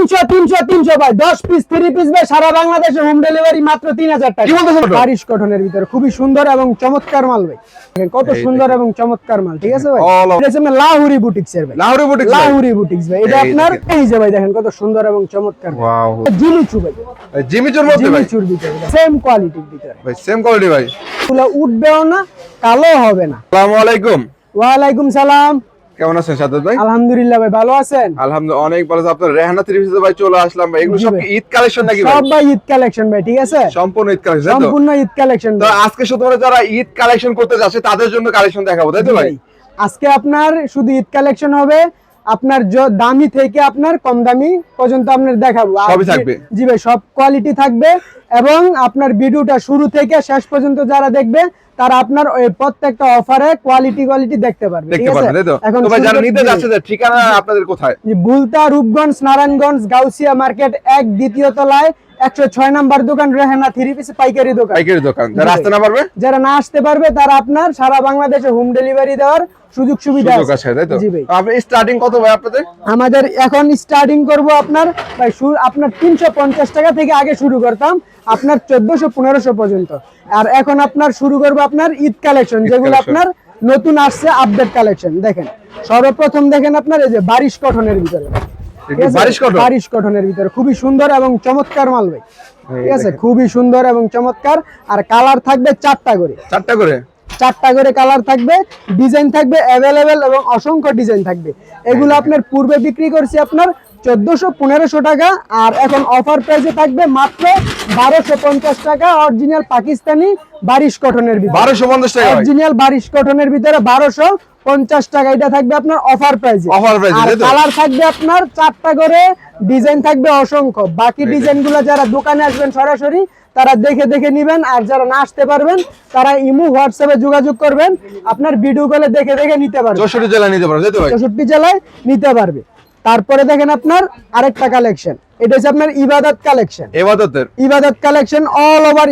300 300 300 ভাই 10 piece 3 piece ভাই সারা বাংলাদেশে হোম ডেলিভারি মাত্র 3000 টাকা। কি বলতেছেন? বারিশ কটনের ভিতরে খুবই সুন্দর এবং চমৎকার মাল ভাই। দেখেন কত সুন্দর এবং চমৎকার মাল, ঠিক আছে ভাই? এটা হচ্ছে লাহুরি বুটিক্স এর ভাই। লাহুরি বুটিক্স ভাই, এটা আপনার এই যে ভাই দেখেন কত সুন্দর এবং চমৎকার। ওয়াও, জিমিচু ভাই, জিমিচুর মধ্যে ভাই, জিমিচুর ভিতরে সেম কোয়ালিটির ভিতরে ভাই সেম কোয়ালিটি ভাই, এগুলো উঠবেও না, কালো হবে না। আসসালামু আলাইকুম। ওয়ালাইকুম সালাম, কেমন আছেন সাদ্দাত ভাই? আলহামদুলিল্লাহ ভাই, ভালো আছেন? আলহামদুলিল্লাহ অনেক ভালো আছি। আপনার রেহানা থ্রি পিসে ভাই চলে আসলাম ভাই। এগুলো জি সব ভাই। কি ঈদ কালেকশন নাকি ভাই? সব ভাই ঈদ কালেকশন ভাই, ঠিক আছে? সম্পূর্ণ ঈদ কালেকশন, তাই তো? সম্পূর্ণ ঈদ কালেকশন তো আজকে শুধুমাত্র যারা ঈদ কালেকশন করতে যাচ্ছে তাদের জন্য কালেকশন দেখাবো, তাই তো ভাই? আজকে আপনার শুধু ঈদ কালেকশন হবে, আপনার দামি থেকে আপনার কম দামি পর্যন্ত আপনার দেখাবো। সবই থাকবে। জি ভাই, সব কোয়ালিটি থাকবে এবং আপনার ভিডিওটা শুরু থেকে শেষ পর্যন্ত যারা দেখবে তারা আপনার ওই প্রত্যেকটা অফারে কোয়ালিটি দেখতে পারবে, ঠিক দেখতে আছে? পারবেন, তাই তো? এখন তো ভাই যারা নিতে জি। যাচ্ছে ঠিকানা আপনাদের কোথায়? বুলতা, রূপগঞ্জ, নারায়ণগঞ্জ, গাউসিয়া মার্কেট 1 দ্বিতীয় তলায় 106 নাম্বার দোকান, রেহানা থ্রি পিস পাইকারি দোকান। পাইকারি দোকান। যারা আসতে না পারবে, যারা না আসতে পারবে তারা আপনার সারা বাংলাদেশে হোম ডেলিভারি দেওয়ার সুযোগ সুবিধা সুযোগ আছে, তাই তো? জি ভাই। আপনি স্টার্টিং কত ভাই আপনাদের? আমাদের এখন স্টার্টিং করব আপনার ভাই আপনার 350 টাকা থেকে আগে শুরু করতাম আপনার 1400-1500 পর্যন্ত। আর এখন আপনার শুরু করব আপনার ঈদ কালেকশন, যেগুলো আপনার নতুন আসছে আপডেট কালেকশন। দেখেন সর্বপ্রথম দেখেন আপনার এই যে বারিশ কটনের ভিতরে, ঠিক আছে? বারিশ কটনের ভিতরে খুবই সুন্দর এবং চমৎকার মাল ভাই, ঠিক আছে? খুবই সুন্দর এবং চমৎকার। আর কালার থাকবে 4টা করে, 4টা করে কালার থাকবে, ডিজাইন থাকবে অ্যাভেলেবেল এবং অসংখ্য ডিজাইন থাকবে। এগুলো আপনার পূর্বে বিক্রি করছি আপনার 1400-1500 টাকা, আর এখন অফার প্রাইসে থাকবে মাত্র 1250 টাকা। অরিজিনাল পাকিস্তানি বারিশ কটনের ভিতরে 1250 টাকা, অরিজিনাল বারিশ কটনের ভিতরে 1250 টাকা। এটা থাকবে আপনার অফার প্রাইসে। আর কালার থাকবে আপনার 4টা করে, ডিজাইন থাকবে অসংখ্য। বাকি ডিজাইনগুলো যারা দোকানে আসবেন সরাসরি তারা দেখে নিবেন, আর যারা না আসতে পারবেন তারা ইমো হোয়াটসঅ্যাপে যোগাযোগ করবেন, আপনার ভিডিও কলে দেখে নিতে পারবেন। 64 জেলায় নিতে পারবে, তাই তো ভাই? 64 জেলায় নিতে পারবে। তারপরে দেখেন আপনার আরেকটা কালেকশন, এটা হচ্ছে আপনার ইবাদত কালেকশন। ইবাদত কালেকশন অল ওভার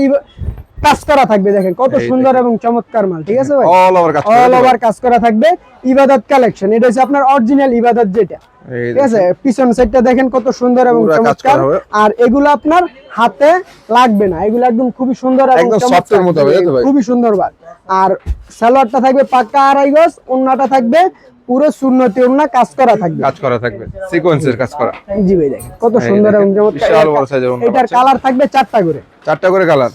কাজ করা থাকবে। দেখেন কত সুন্দর এবং চমৎকার মাল, ঠিক আছে ভাই? অল ওভার কাজ করা থাকবে। ইবাদত কালেকশন, এটা হচ্ছে আপনার অরিজিনাল ইবাদত যেটা, ঠিক আছে? পিছন সাইডটা দেখেন কত সুন্দর এবং চমৎকার। আর এগুলো আপনার হাতে লাগবে না, এগুলো একদম খুবই সুন্দর এবং চমৎকার, খুবই সুন্দর বার। আর সালোয়ারটা থাকবে পাক্কা 2.5 গজ, ওন্নাটা থাকবে পুরো সুন্নতি ওন্না, কাজ করা থাকবে সিকোয়েন্সের কাজ করা। জি ভাই, দেখেন কত সুন্দর এবং চমৎকার। এটার কালার থাকবে 4টা করে কালার।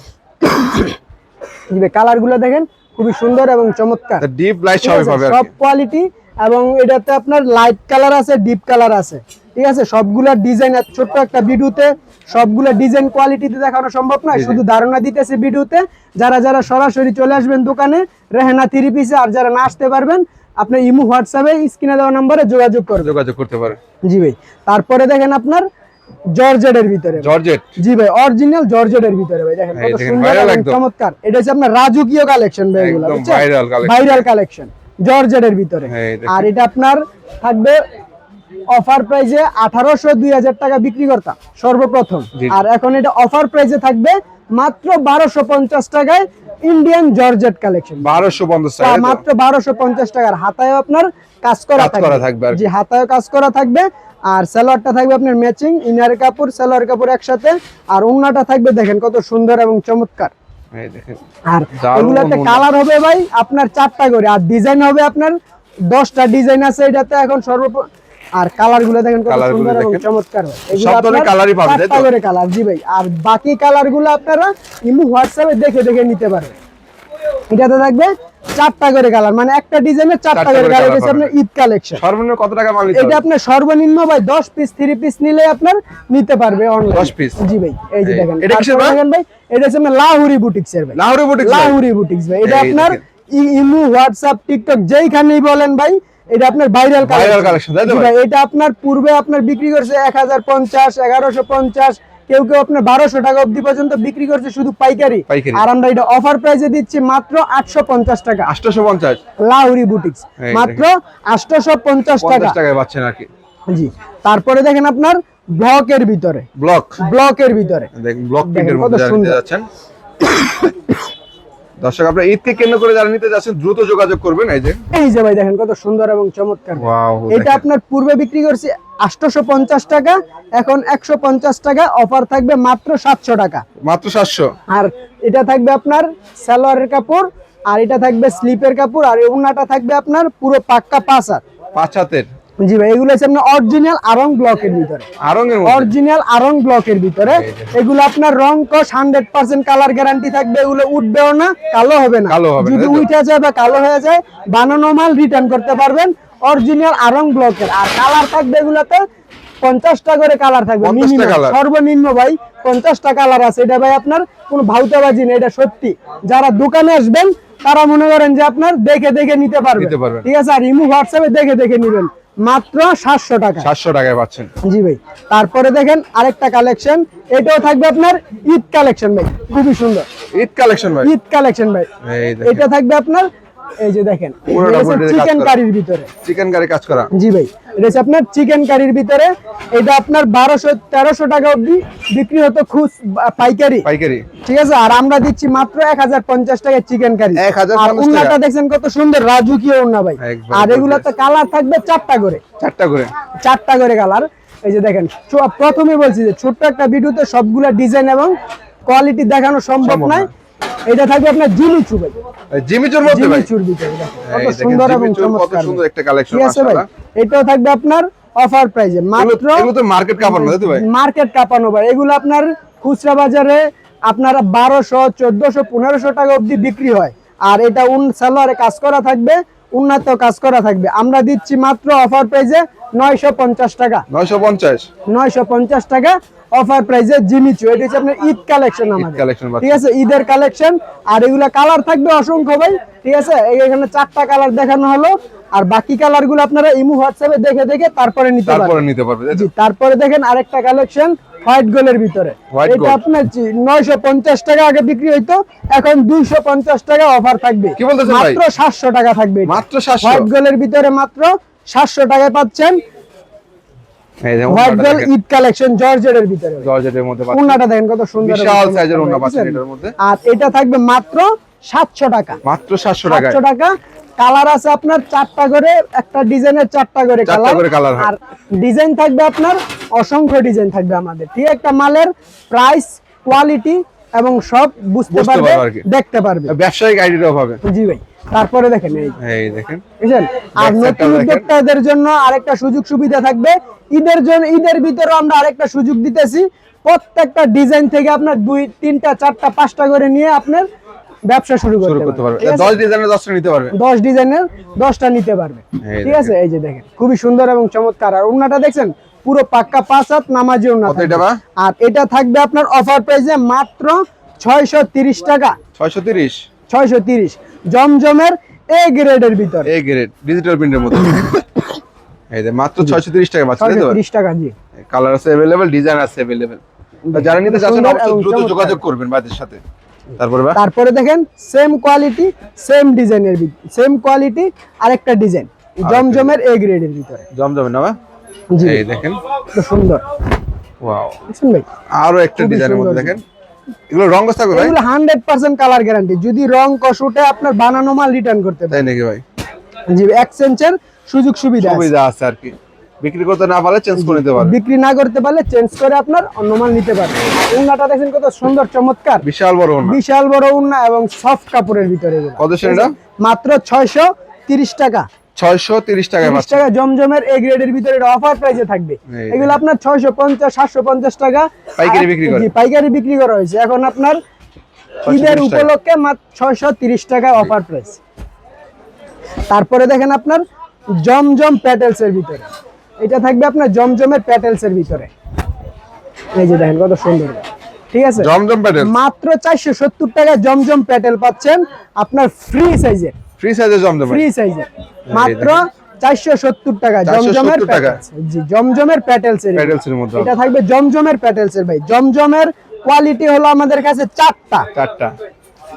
জি ভাই, কালারগুলো দেখেন খুবই সুন্দর এবং চমৎকার, ডিপ লাইট সবই পাবে, সব কোয়ালিটি। এবং এটাতে আপনার লাইট কালার আছে, ডিপ কালার আছে, ঠিক আছে? সবগুলা ডিজাইন ছোট্ট একটা ভিডিওতে সবগুলা ডিজাইন কোয়ালিটিতে দেখানো সম্ভব নয়, শুধু ধারণা দিতেছে ভিডিওতে। যারা সরাসরি চলে আসবেন দোকানে রেহানা থ্রি পিসে, আর যারা না আসতে পারবেন আপনি ইমো হোয়াটসঅ্যাপে স্ক্রিনে দেওয়া নম্বরে যোগাযোগ করতে পারেন। জি ভাই। তারপরে দেখেন আপনার জর্জেটের ভিতরে, জি ভাই, অরিজিনাল জর্জেটের ভিতরে ভাই, দেখেন কত সুন্দর এবং চমৎকার। এটা হচ্ছে আপনার রাজকীয় কালেকশন ভাই, এগুলো ভাইরাল কালেকশন জর্জেটের ভিতরে। আর এটা আপনার থাকবে অফার প্রাইসে 1800-2000 টাকা বিক্রি করতাম সর্বপ্রথম, আর এখন এটা অফার প্রাইসে থাকবে মাত্র 1250 টাকায়। ইন্ডিয়ান জর্জেট কালেকশন 1250 টাকা, মাত্র 1250 টাকার। হাতায় আপনার কাজ করা থাকবে, জি হাতায় কাজ করা থাকবে। আর সালোয়ারটা থাকবে আপনার ম্যাচিং, ইনার কাপড় সালোয়ার কাপড় একসাথে। আর ওন্নাটা থাকবে দেখেন কত সুন্দর এবং চমৎকার। আর এগুলাতে কালার হবে ভাই আপনার 4টা করে, আর ডিজাইন হবে আপনার 10টা ডিজাইন আছে এটাতে এখন আর কালার গুলো দেখেন কত সুন্দর এবং চমৎকার। এগুলো আপনার 4টা করে কালার, জি ভাই। আর বাকি কালার গুলো আপনারা ইমো হোয়াটসঅ্যাপে দেখে নিতে পারবেন। এটাতে থাকবে 4টা করে কালার, মানে একটা ডিজাইনের 4টা করে কালার। এটা আপনার ঈদ কালেকশন। সর্বনিম্ন কত টাকা মাল নিতে হবে? এটা আপনার সর্বনিম্ন ভাই 10 পিস 3 পিস নিলে আপনার নিতে পারবে অনলাইন 10 পিস। জি ভাই, এই যে দেখেন এটা কিসের ভাই? এটা হচ্ছে আপনার লাহুরি বুটিক্স এর ভাই, লাহুরি বুটিক্স ভাই। এটা আপনার ইমো হোয়াটসঅ্যাপ টিকটক যেইখানেই বলেন ভাই, এটা আপনার ভাইরাল কালেকশন, তাই তো ভাই? এটা আপনার পূর্বে আপনার বিক্রি করছে 1050, 1150, কেউ আপনার 1200 টাকা অবধি পর্যন্ত বিক্রি করছে শুধু পাইকারি। আর আমরা এটা অফার প্রাইসে দিচ্ছি মাত্র 850 টাকা। 850 লাহুরি বুটিক্স মাত্র 850 টাকায় পাচ্ছেন আর কি। জি। তারপরে দেখেন আপনার ব্লকের ভিতরে, ব্লকের ভিতরে দেখেন ব্লক প্রিন্টের মধ্যে যারা যাচ্ছেন দর্শক, আপনারা ঈদকে কেন্দ্র করে যারা নিতে যাচ্ছেন দ্রুত যোগাযোগ করবেন। এই যে ভাই দেখেন কত সুন্দর এবং চমৎকার। এটা আপনার পূর্বে বিক্রি করছি 850 টাকা, এখন 150 টাকা অফার থাকবে মাত্র 700 টাকা। মাত্র 700। আর এটা থাকবে আপনার সালোয়ারের কাপড়, আর এটা থাকবে স্লিপের কাপড়, আর এই ওড়নাটা থাকবে আপনার পুরো পাক্কা 5 হাত। 5 হাতের। জি ভাই, এগুলো হচ্ছে আপনার অরিজিনাল আরং ব্লকের ভিতরে, আরঙের মধ্যে অরিজিনাল আরং ব্লকের ভিতরে। এগুলো আপনার রং কস 100% কালার গ্যারান্টি থাকবে, এগুলো উঠবেও না, কালো হবে না। কালো হবে না, যদি তাই তো? উঠে যায় বা কালো হয়ে যায়, বানানো মাল রিটার্ন করতে পারবেন, অরিজিনাল আরং ব্লকের। আর কালার থাকবে এগুলোতে 50টা করে কালার থাকবে 50টা মিনিমাম, কালার। সর্বনিম্ন ভাই 50টা কালার আছে। এটা ভাই আপনার কোনো ভাউতাবাজি না, এটা সত্যি। যারা দোকানে আসবেন তারা মনে করেন যে আপনার দেখে দেখে নিতে পারবেন, নিতে পারবেন। ঠিক আছে। আর ইমো হোয়াটসঅ্যাপে দেখে দেখে নেবেন, মাত্র 700 টাকা। 700 টাকায় পাচ্ছেন। জি ভাই। তারপরে দেখেন আরেকটা কালেকশন, এটাও থাকবে আপনার ঈদ কালেকশন ভাই, খুবই সুন্দর ঈদ কালেকশন ভাই। ঈদ কালেকশন ভাই। এই দেখেন এটা থাকবে আপনার, এই যে দেখেন, পুরোটা বডিতে কাজ চিকেন করা। কারির ভিতরে। চিকেন কারি কাজ করা। জি ভাই, এটা হচ্ছে আপনার চিকেন কারির ভিতরে। এটা আপনার 1200-1300 টাকা অবধি বিক্রি হতো পাইকারি, পাইকারি। ঠিক আছে। আর আমরা দিচ্ছি মাত্র 1050 টাকায় চিকেন কারি। 1050 আর উন্নাটা টাকা। দেখছেন কত সুন্দর রাজুকীয় উন্না ভাই। একদম আর এগুলাতে কালার থাকবে 4টা করে, 4টা করে। 4টা করে কালার। এই যে দেখেন, প্রথমে বলছি যে ছোট্ট একটা ভিডিওতে সবগুলা ডিজাইন এবং কোয়ালিটি দেখানো সম্ভব সম্ভব নয়। না। এটা থাকবে আপনার জিমিচু ভাই, জিমিচুর মধ্যে ভাই। জিমিচুর ভিতরে দেখেন, এই কত দেখেন সুন্দর এবং জিমিচুর কত চমৎকার সুন্দর ভাই। একটা কালেকশন ঠিক আছে ভাই, মাশাআল্লাহ। এটাও থাকবে আপনার অফার প্রাইজে মাত্র। এগুলো তো মার্কেট কাপড় না, তাই তো ভাই? মার্কেট কাঁপানো ভাই। এগুলো আপনার খুচরা বাজারে আপনার 1200, 1400, 1500 টাকা অবধি বিক্রি হয়। আর এটা সালোয়ারে কাজ করা থাকবে, উন্নত কাজ করা থাকবে। আমরা দিচ্ছি মাত্র অফার প্রাইজে 950 টাকা। 950। 950 টাকা অফার প্রাইজে জিমিচু। এটা হচ্ছে আপনার ঈদ কালেকশন আমাদের, কালেকশন বাচ্চা। ঠিক আছে, ঈদের কালেকশন। আর এগুলা কালার থাকবে অসংখ্য ভাই, ঠিক আছে। এখানে 4টা কালার দেখানো হলো, আর বাকি কালার গুলো আপনারা ইমো হোয়াটসঅ্যাপে দেখে দেখে তারপরে নিতে তারপরে পারবেন। নিতে পারবে, তাই তো? জি, তারপরে দেখেন আরেকটা কালেকশন হোয়াইট গোল্ডের ভিতরে। White এটা gold। আপনার 950 টাকা আগে বিক্রি হইতো, এখন 250 টাকা অফার থাকবে। কি বলতেছেন ভাই? মাত্র 700 টাকা থাকবে এটা। মাত্র 700? হোয়াইট গোল্ডের ভিতরে মাত্র 700 টাকায় পাচ্ছেন। এই যে হোয়াইট ওন্নাটা গোল্ড দেখেন, ঈদ কালেকশন জর্জেটের ভিতরে। জর্জেটের মধ্যে পাচ্ছেন। উন্নাটা দেখেন কত সুন্দর, বিশাল এবং সাইজের উন্না বুঝছেন? পাচ্ছেন এটার মধ্যে। আর এটা থাকবে মাত্র 700 টাকা। মাত্র 700 টাকায়। 700 টাকা। কালার আছে আপনার 4টা করে, একটা ডিজাইনের 4টা করে 4টা কালার। করে কালার হয়। আর ডিজাইন থাকবে আপনার অসংখ্য ডিজাইন থাকবে আমাদের, ঠিক একটা মালের প্রাইস, কোয়ালিটি এবং সব বুঝতে বুঝতে পারবে, পারবে আর কি। দেখতে পারবে। ব্যবসায়িক আইডিয়াও পাবে। জি ভাই। তারপরে দেখেন এই এই দেখেন বুঝছেন। আর Back side টা নতুন দেখেন। উদ্যোক্তাদের জন্য আরেকটা সুযোগ সুবিধা থাকবে ঈদের জন্য। ঈদের ভিতরে আমরা আরেকটা সুযোগ দিতেছি, প্রত্যেকটা ডিজাইন থেকে আপনার 2, 3টা, 4টা, 5টা করে নিয়ে আপনার ব্যবসা শুরু শুরু করতে করতে পারবে। পারবেন। 10 ডিজাইনের 10টা নিতে পারবে। 10 ডিজাইনের 10টা নিতে পারবে, এই ঠিক আছে। এই যে দেখেন খুবই সুন্দর এবং চমৎকার। আর ওন্নাটা দেখছেন পুরো পাক্কা 5 হাত নামাজি ওন্না কত থাকবে। এটা বা? আর এটা থাকবে আপনার অফার প্রাইসে মাত্র 630 টাকা। 630। 630 জমজমের এ গ্রেডের ভিতরে। এই গ্রেড ডিজিটাল প্রিন্টের মধ্যে। এই যে মাত্র 630 টাকা পাচ্ছেন, তাই তো? 630 টাকা। জি, কালার আছে अवेलेबल, ডিজাইন আছে अवेलेबल। যারা নিতে চাচ্ছেন সুন্দর অবশ্যই এবং দ্রুত চমৎকার। যোগাযোগ করবেন ভাইদের সাথে। তারপরে বা? তারপরে দেখেন সেম কোয়ালিটি, সেম ডিজাইনের, সেম কোয়ালিটি আরেকটা ডিজাইন জমজমের এ গ্রেডের ভিতরে। জমজমে না বা? জি, এই দেখেন কত সুন্দর, ওয়াও। বুঝছেন ভাই। আরো একটা খুবই ডিজাইনের মধ্যে সুন্দর। দেখেন। এগুলো রং কস থাকবে ভাই? এগুলো 100% কালার গ্যারান্টি। যদি রং কস উঠে আপনার বানানো মাল রিটার্ন করতে তাই পারেন। নাকি ভাই? জি, এক্সচেঞ্জের সুযোগ সুবিধা আছে। সুবিধা আছে আর কি। বিক্রি করতে না পারলে চেঞ্জ করে নিতে পারবে। বিক্রি না করতে পারলে চেঞ্জ করে আপনার অন্য মাল নিতে পারবেন। উন্নাটা দেখেন কত সুন্দর চমৎকার, বিশাল বড় ওন্না। বিশাল বড় উন্না এবং সফট কাপড়ের ভিতরে এগুলো। কত সেটা? মাত্র 630 টাকা। 630 টাকায় 30 পাচ্ছেন। টাকা জমজমের এ গ্রেডের ভিতরে অফার প্রাইসে থাকবে। এই এগুলো আপনার 650, 750 টাকা পাইকারি বিক্রি করে। জি, পাইকারি বিক্রি করা হয়েছে। এখন আপনার 630 ঈদের টাকা। উপলক্ষে মাত্র 630 টাকা অফার প্রাইস। তারপরে দেখেন আপনার জমজম প্যাটেলস এর ভিতরে, এটা থাকবে আপনার জমজমের প্যাটেলস এর ভিতরে। এই যে দেখেন কত সুন্দর, ঠিক আছে। জমজম প্যাটেল। মাত্র 470 টাকা জমজম প্যাটেল পাচ্ছেন আপনার ফ্রি সাইজে, ফ্রি সাইজে জমজম। ফ্রি সাইজে মাত্র 470 টাকা জমজমের 470 টাকা। প্যাটেলস। জি, জমজমের প্যাটেলস এর প্যাটেলস এর মধ্যে এটা থাকবে জমজমের প্যাটেলস এর ভাই। জমজমের কোয়ালিটি হলো আমাদের কাছে 4টা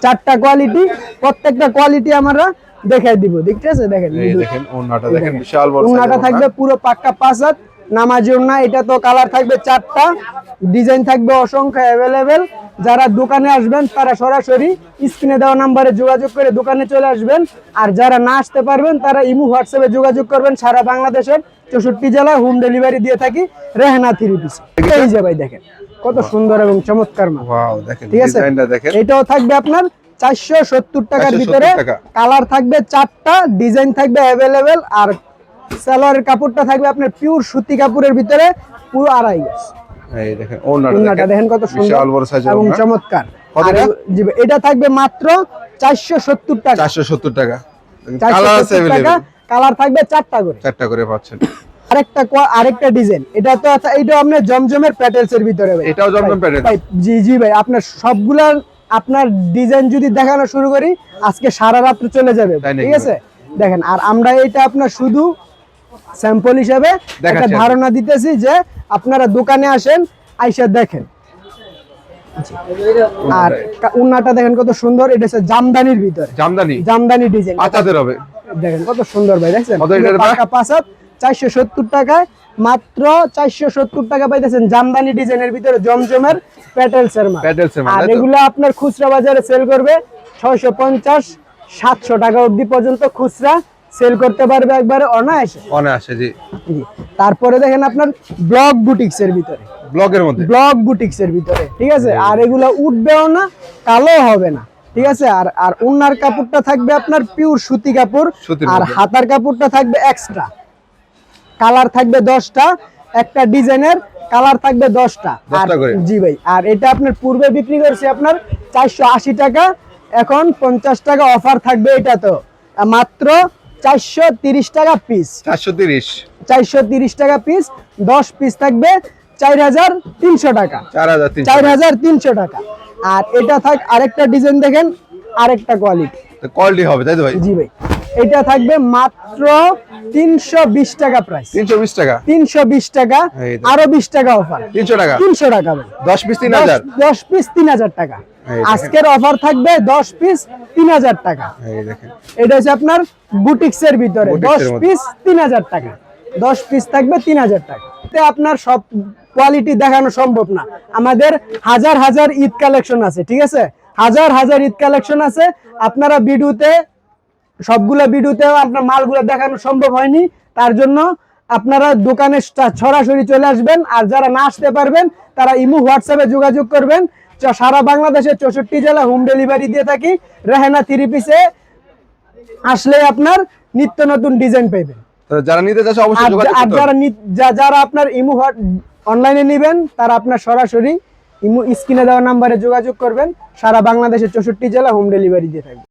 4টা কোয়ালিটি। প্রত্যেকটা কোয়ালিটি আমরা দেখাই দিব, ঠিক আছে। দেখেন এই দেখেন ওন্নাটা দেখেন বিশাল বড় উন্নাটা সাইজের থাকবে পুরো পাক্কা 5 হাত নামাজি ওড়না, এটা তো কালার থাকবে 4টা, ডিজাইন থাকবে অসংখ্য অ্যাভেলেবেল। যারা দোকানে আসবেন তারা সরাসরি স্ক্রিনে দেওয়া নাম্বারে যোগাযোগ করে দোকানে চলে আসবেন। আর যারা না আসতে পারবেন তারা ইমো হোয়াটসঅ্যাপে যোগাযোগ করবেন। সারা বাংলাদেশের 64 জেলায় হোম ডেলিভারি দিয়ে থাকি রেহানা 3 পিস। এই যে ভাই দেখেন কত সুন্দর এবং চমৎকার মাল। ওয়াও দেখেন ঠিক আছে, ডিজাইনটা দেখেন। এটাও থাকবে আপনার 470 টাকার 470 ভিতরে। টাকা। কালার থাকবে 4টা, ডিজাইন থাকবে অ্যাভেলেবেল। আর সালোয়ারের কাপড়টা থাকবে আপনার পিওর সুতি কাপড়ের ভিতরে, পুরো আড়াই গজ। এই দেখেন ওড়নাটা ওড়নাটা দেখেন কত সুন্দর বিশাল বড় সাইজের এবং ওড়না। চমৎকার। কত আর এটা? জি ভাই, এটা থাকবে মাত্র 470 টাকা। 470 টাকা। কালার আছে 470 টাকা, अवेलेबल। কালার থাকবে 4টা করে। 4টা করে পাচ্ছেন। আরেকটা ডিজাইন, এটা তো এইটা আপনার জমজমের প্যাটেলস এর ভিতরে ভাই। এটাও জমজম প্যাটেল। ভাই জি জি ভাই, আপনার সবগুলার আপনার ডিজাইন যদি দেখানো শুরু করি আজকে সারা রাত চলে যাবে। তাই নাকি ঠিক আছে, দেখেন। আর আমরা এটা আপনার শুধু স্যাম্পল হিসেবে একটা দেখাচ্ছি। ধারণা দিতেছি যে আপনারা দোকানে আসেন, আইসা দেখেন। আর উন্নাটা দেখেন কত সুন্দর, এটা হচ্ছে জামদানির ভিতরে, জামদানি জামদানি ডিজাইন। পাতাদের হবে। দেখেন কত সুন্দর ভাই, দেখছেন কত এটার ভাই? পাকা পাসাত 470 টাকায়, মাত্র 470 টাকা পাইতেছেন জামদানি ডিজাইনের ভিতরে জমজমের প্যাটেলস এর মাল। প্যাটেলস এর মাল, আর তাই তো? এগুলো আপনার খুচরা বাজারে সেল করবে 650-700 টাকা অবধি পর্যন্ত খুচরা সেল করতে পারবে একবারে অনায়াসে। অনায়াসে জি। জি। তারপরে দেখেন আপনার ব্লক বুটিক্স এর ভিতরে, ব্লগের মধ্যে ব্লক বুটিক্স এর ভিতরে, ঠিক আছে। আর এগুলা উঠবেও না, কালো হবে না, ঠিক আছে। আর আর ওন্নার কাপড়টা থাকবে আপনার পিওর সুতি কাপড়। সুতির আর মধ্যে। হাতার কাপড়টা থাকবে এক্সট্রা, কালার থাকবে 10টা, একটা ডিজাইনের কালার থাকবে 10টা। 10টা করে। জি ভাই। আর এটা আপনার পূর্বে বিক্রি করছে আপনার 480 টাকা, এখন 50 টাকা অফার থাকবে। এটা তো মাত্র 430 টাকা পিস। 430 430 টাকা পিস, 10 পিস থাকবে 4300 টাকা। 4300 4300 টাকা। আর এটা থাক আরেকটা ডিজাইন দেখেন, আরেকটা কোয়ালিটি। কোয়ালিটি হবে তাই তো ভাই? জি ভাই, এটা থাকবে মাত্র 320 টাকা প্রাইস। 320 টাকা। 320 টাকা, এই দেখো। আরো 20 টাকা অফার। 300 টাকা। 300 টাকা ভাই। 10 পিস 3000। 10 পিস 3000 টাকা। এই দেখেন। আজকের অফার থাকবে 10 পিস 3000 টাকা। এই দেখেন এটা হচ্ছে আপনার বুটিক্স এর ভিতরে, বুটিক্সের 10 মধ্যে। পিস 3000 টাকা। 10 পিস থাকবে 3000 টাকা। এতে আপনার সব কোয়ালিটি দেখানো সম্ভব না। আমাদের হাজার হাজার ঈদ কালেকশন আছে, ঠিক আছে, হাজার হাজার ঈদ কালেকশন আছে। আপনারা ভিডিওতে সবগুলা ভিডিওতে আপনার মালগুলো দেখানো সম্ভব হয়নি, তার জন্য আপনারা দোকানে সরাসরি চলে আসবেন। আর যারা না আসতে পারবেন তারা ইমো হোয়াটসঅ্যাপে যোগাযোগ করবেন। সারা বাংলাদেশের 64 জেলা হোম ডেলিভারি দিয়ে থাকি। রেহানা 3 পিসে আসলে আপনার নিত্য নতুন ডিজাইন পাবেন। তো যারা নিতে চাচ্ছে অবশ্যই আর যোগাযোগ আর করতে যারা হবে। যারা আপনার ইমো অনলাইনে নেবেন তারা আপনার সরাসরি ইমো স্ক্রিনে দেওয়া নাম্বারে যোগাযোগ করবেন। সারা বাংলাদেশের 64 জেলা হোম ডেলিভারি দিয়ে থাকবে।